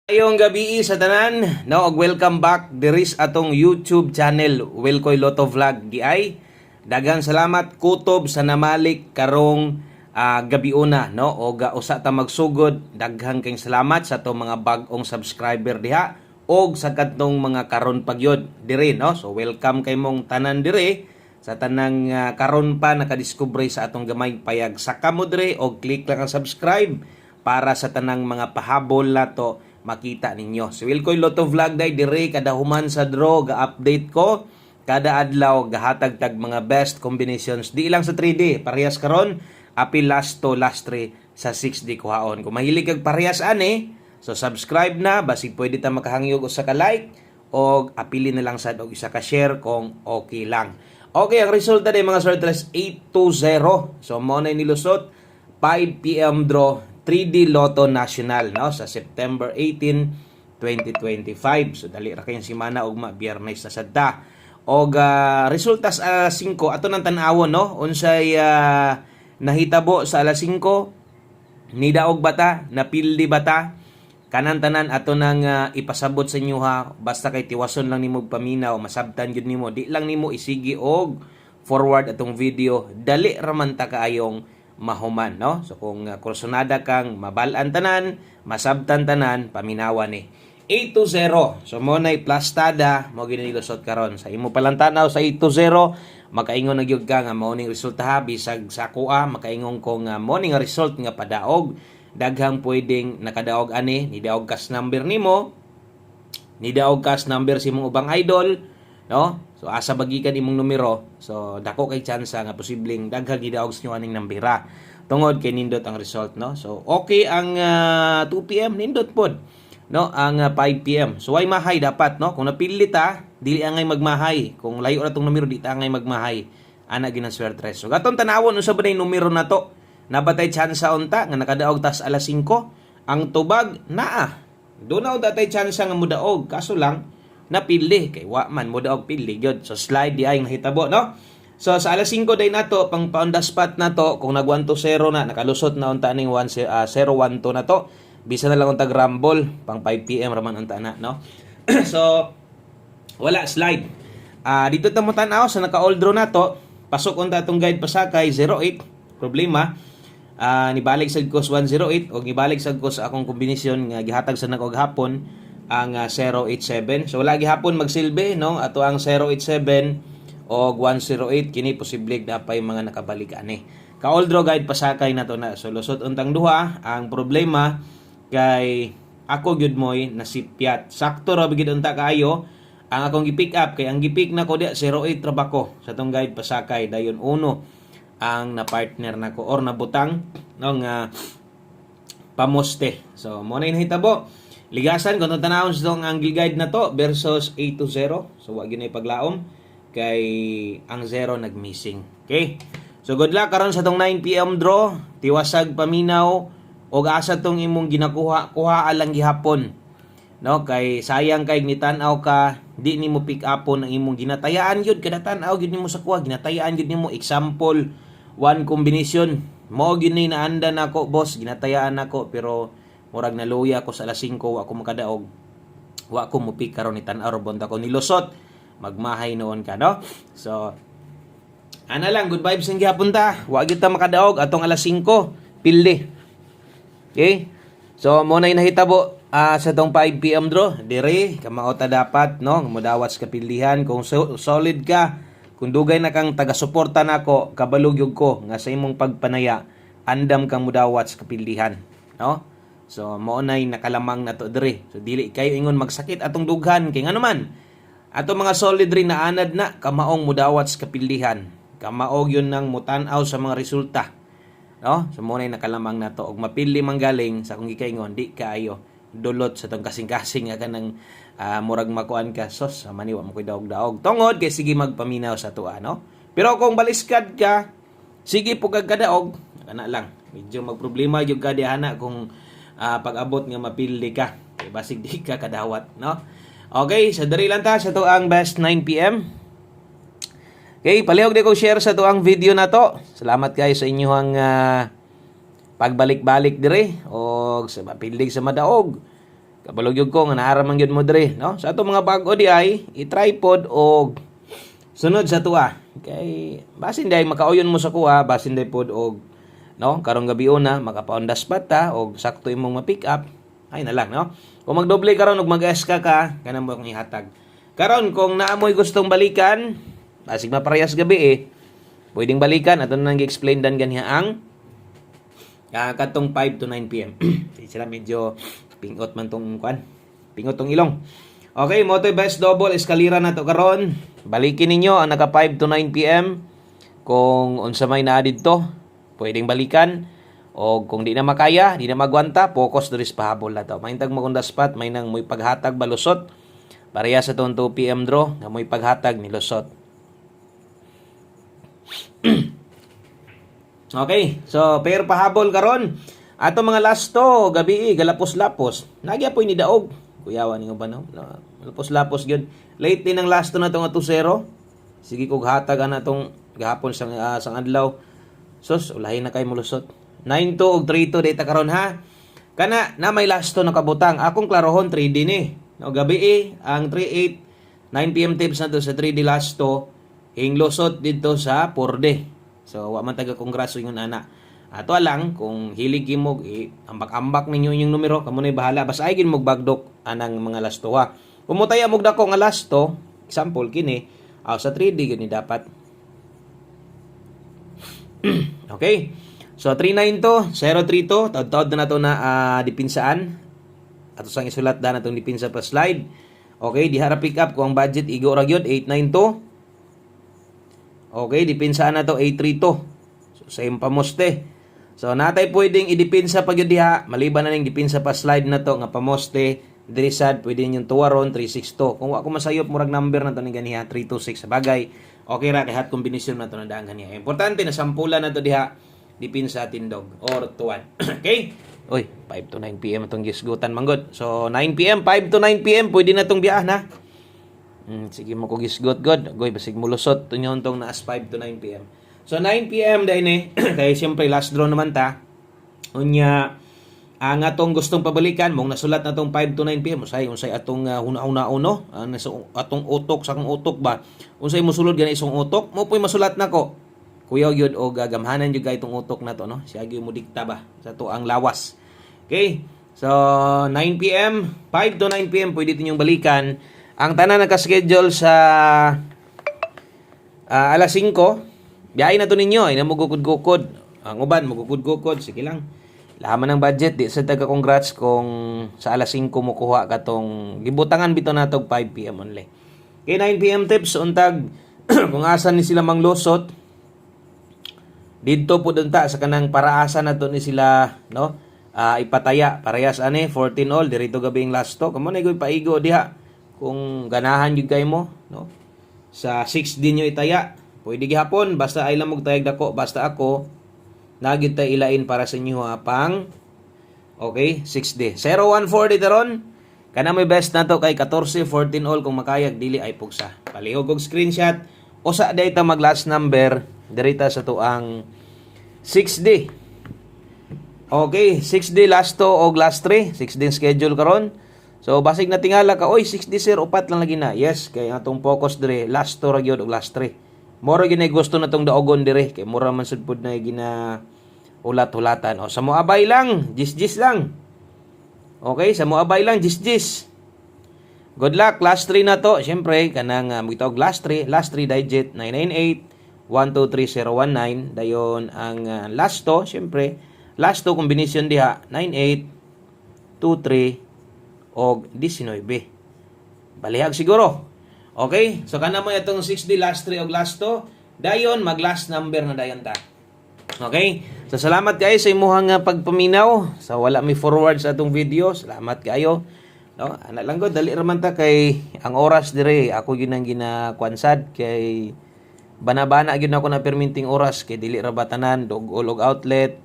Ayong gabi sa tanan, no, og welcome back diris atong YouTube channel, Wilcoy Lotto Vlog GI. Daghang salamat kutob sa namalik karong gabi una, no, og usa ta magsugod. Daghang kayong salamat sa atong mga bag-ong subscriber diha og sa kadtong mga karon pagyod diri, no. So welcome kay mong tanan diri sa tanang karon pa nakadiskubre sa atong gamay payag. Saka mo diri og click lang ang subscribe para sa tanang mga pahabol nato makita ninyo. So Wilcoy Lotto Vlog day dire kada human sa draw ga-update ko kada adlaw gahatag tag mga best combinations di lang sa 3D parehas karon apil last to last 3 sa 6D kuhaon. Kung mahilig kag parehas ani, so subscribe na basig pwede ta makahangyog usa ka like og apili na lang sad og isa ka share kung okay lang. Okay, ang resulta day mga sorters 820. So mo na nilusot 5 PM draw 3D Lotto National, no, sa September 18, 2025. So dali ra kayong semana ugma Biyernes na sadta. Og resulta sa 5 ato nang tan-awon, no, unsay nahitabo sa alas 5 ni daog bata, napildi bata, kanan tanan ato nang ipasabot sa inyo ha, basta kay tiwason lang nimo paminaw, masabtan gyud nimo, di lang nimo isigi og forward atong video, dali ra man ta kaayong mahuman, no? So kung kursunada kang mabalaan tanan, masabtan tanan, paminawan ni 820. So mo nay plastada mo ginilusot karon sa imo palang tanaw sa 820 makaingon na gyud ka nga mao ning resulta ha, bisag sa kuha makaingon ko nga mo ning result nga padaog. Daghang pwedeng nakadaog ani, ni daog kas number nimo, ni daog kas number si imong ubang idol, no? So asa bagikan imong numero, so dako kay tsansa nga posibleng daghang gidaog sa inyo aning nambira tungod kay nindot ang result, no? So okay ang 2 PM nindot pod, no, ang 5 PM. So why mahay dapat, no? Kung napili ta dili angay magmahay, kung layo ra tong numero di ta angay magmahay, ana ginang swerte. So gaton tanawon unsa ba nay numero nato nabatay tsansa unta nga nakadaog tas alas 5 ang tubag naa do na datay tsansa nga mudaog, kaso lang napili kay wa man mo daog pili gyud. So slide di ay nahitabo, no. So sa alas 5 day nato pang on the spot nato kung nag 1-0 na nakalusot na unta ning 0-1-2 nato, bisa na lang unta rumble pang 5 PM raman unta na, no. So wala slide. Dito ta mo tan-aw sa naka all draw nato, pasok unta atong guide pasakay 08 problema. Nibalik sa kos 108 o nibalik sa kos akong kombinasyon nga gihatag sa nag og hapon ang 087. So wala gihapon magsilbi, no, ato ang 087 o 108 kini posible dapay mga nakabalik ani. Ka all draw guide pasakay nato na. So lusot untang duha, ang problema kay ako gyud moy nasipyat. Sakto ra bigid unta kaayo ang akong gi-pick up kay ang gi-pick nako dia 08 trabako sa tong guide pasakay dayon uno ang na partner nako or nabutang no nga pamoste. So mo na hinahitabo. Ligasan kung tanawon sa itong angle guide na to versus 820. So wag yun ay paglaom kay ang 0 nag-missing. Okay? So good luck karon sa itong 9 PM draw. Tiwasag paminaw o asa itong imong ginakuha. Kuha alang gihapon. No? Kay sayang kay nitanaw ka, di nimo pick upon ang imong ginatayaan yun. Kada tanaw yun nimo sa kuha. Ginatayaan yun nimo. Example, one combination. Mo yun na inaanda na ako, boss. Ginatayaan ako pero murag naluya ko sa alas 5 wa ko makadaog, wa ko mupik karon ni tan-aw bonta ko nilusot magmahay noon ka, no. So ana lang, good vibes ang gihapon ta, wa gyud ta makadaog atong alas 5 pildi. Okay, so mo na nahitabo sa tong 5 PM draw dire kamao ta dapat, no, modawat sa kapilihan kung solid ka, kung dugay na kang taga-suporta nako, kabalog yug ko nga sa imong pagpanaya andam kang modawat sa kapilihan, no. So mao nay nakalamang nato diri. So dili kayo ingon magsakit atong dughan kay ngano man. Ato mga solid rin na anad na kamaong mudawat sa kapilihan. Kamaog yun nang mutan-aw sa mga resulta. No? So mao nay nakalamang nato og mapili manggaling sa kung gikaingon di kaayo dulot sa tong kasing-kasing nga kanang murag makuan ka sos maniwa mo koy daog-daog. Tungod kay sige magpaminaw sa tuwa, no? Pero kung baliskad ka, sige pugag kadaog, kana lang. Medyo magproblema jud ka diana kung pag-abot nga mapili ka, okay, basig di ka kadawat, no. Okay, sa diri lang ta sa to ang best 9 PM. Okay, palihog di ko share sa to ang video na to. Salamat kayo sa inyong pagbalik-balik dire o sa mapildig sa madaog. Kabalog yun ko nga naaraman yun mo dre, no? Sa ato mga bago di ay i-tripod og sunod sa tuwa. Kay basin day makauyon mo sa kuha, basin day pod og no, karong gabi una makapaon spot ta og sakto imong ma-pick up. Ay na lang, no? Kung magdoble karon og mag-SK ka, kanang mo kong ihatag. Karon kung naamoy gustong balikan, basig maparehas gabi pwedeng balikan ato nang gi-explain dan ganiya ang katong 5 to 9 PM. Sila medyo pingot man tong kwan. Pingot tong ilong. Okay, mo to best double eskalira na to karon. Balikin ninyo ang naka 5 to 9 PM. Kung unsa may naa didto, pwedeng balikan. O kung di na makaya, di na magwanta, focus diri sa pahabol na to. Mahintag mo kung spot, may nang mo'y paghatag balusot. Pareha sa tong 2 PM draw, nga mo'y paghatag ni lusot. Okay, so pair pahabol karon. Ato mga last to, gabi galapos-lapos. Nagya po ni daog. Kuyawa ninyo ba no? Lapos-lapos gyud. Late din ang last to na to nga 2-0. Sige kog hatag ana tong gahapon sang adlaw. Sus, ulahi na kay mulusot. 9-2 og 3-2 data karon ha. Kana na may last to nakabutang. Akong klarohon 3D ni. No gabi ang 3-8 9 PM tips na to sa 3D last to. Hing lusot dito sa 4D. So wa man taga congrats ingon ana. Ato lang kung hilig kimog ambak-ambak ninyo yung numero, kamo na bahala. Basta ay gin mog bagdok anang mga lasto ha. Kumutaya mog dako nga lasto, example kini, sa 3D gani dapat. Okay. So 39 to, 03 to, taud-taud na to na dipinsaan. Ato sang isulat da na tong dipinsa pa slide. Okay, di harap pick up kung ang budget igo ra gyud 89 to. Okay, dipinsaan na to 83 to. So same pamoste. So natay pwedeng idipinsa pag yun diha, maliban na ning dipinsa pa slide na to nga pamoste, diri sad pwede ninyong tuwaron 362. Kung ako masayop murag number na to ni ganiha 326 sa bagay. Okay ra kay hat kombinasyon na to na daan ganiha. Importante na sampulan na to diha dipinsa tindog or tuwan. Okay? Oy, 5 to 9 PM atong gisgutan manggod. So 9 PM, 5 to 9 PM pwede na tong biyahe na. Sige mo ko gisgot god. Goy basig mulusot tunyon tong naas 5 to 9 PM. So 9 PM dahil kaya siyempre last draw naman ta. Unya ang atong gustong pabalikan mong nasulat na tong 5 to 9 PM unsay atong huna-una uno atong utok sa akong utok ba. Unsay mosulod gani isong utok mo puy masulat nako. Kuya gyud o gagamhanan jud kay itong utok na to no. Siya gyud mo dikta ba sa to ang lawas. Okay? So 9 PM, 5 to 9 PM pwede tinyong balikan. Ang tanan naka-schedule sa alas 5. Biyahe na to ninyo, ina mo gukod-gukod. Ang uban mo gukod-gukod, sige lang. Laman ng budget, di sa taga-congrats kung sa alas 5 mo kuha katong gibutangan bito natog 5 PM only. Kay 9 PM tips untag kung asan ni sila manglusot. Didto po dunta sa kanang paraasa na to ni sila, no? Ipataya parehas ani 14 all dirito gabing last to. Kamo na gyud paigo diha kung ganahan gyud kay mo, no? Sa 6 din nyo itaya. Pwede gihapon basta ay lang magtayag dako basta ako nagid tay ilain para sa inyo pang okay 6D 014 dito ron kana may best na to kay 14 14 all kung makayag dili ay pugsa palihog og screenshot usa data mag last number dirita sa to ang 6D okay 6D last to og last 3 6D schedule karon. So basig na tingala ka oy 6D sir upat lang lagi na yes kay atong focus dire last to ra gyud og last 3. Mura ginay gusto na tong daogon dire kay mura man sad pud na gina ulat-ulatan. O sa mo abay lang, gis lang. Okay, sa mo abay lang, gis. Good luck last 3 na to. Syempre kanang magitawag last 3 digit 998 123019 dayon ang last to, syempre last to combination diha 98 23 og 19. Balihag siguro. Okay? So kana mo itong 6D last 3 og last 2. Dayon mag last number na dayon ta. Okay? So salamat kayo sa imuhang pagpaminaw. Sa wala mi forward sa atong video. Salamat kayo. No, ana lang gud dali ra man ta kay ang oras dire ako gyud ang ginakwansad kay bana-bana gyud ako na perminting oras kay dili ra batanan dog og outlet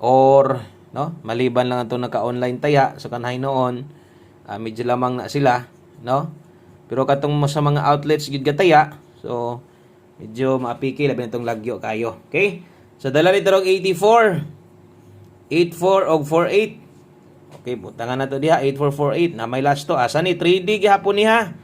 or no maliban lang ato naka-online taya so kanhay noon medyo lamang na sila no. Pero katong mo sa mga outlets gid gataya, so medyo maapiki labi nitong lagyo kayo. Okay? So dala ni tarong 84 84 og 48. Okay, butangan na to diha 8448 na may last to. Asa ni 3D gihapon niha.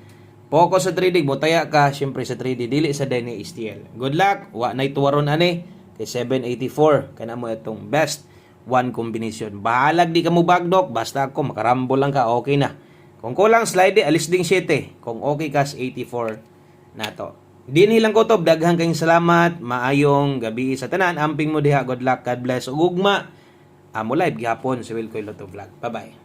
Focus sa 3D, butaya ka syempre sa 3D dili sa Dene STL. Good luck. Wa nay tuwaron ani kay 784 kana mo itong best one combination. Bahalag di ka mo bagdok basta ako makarambol lang ka okay na. Kung kulang slide alis ding 7. Kung okay kas 84 na to. Dinhi lang ko to, daghang kayong salamat, maayong gabi sa tanan, amping mo diha, good luck, God bless, ug ugma. Amo live gihapon sa Wilcoy Lotto Vlog. Bye-bye.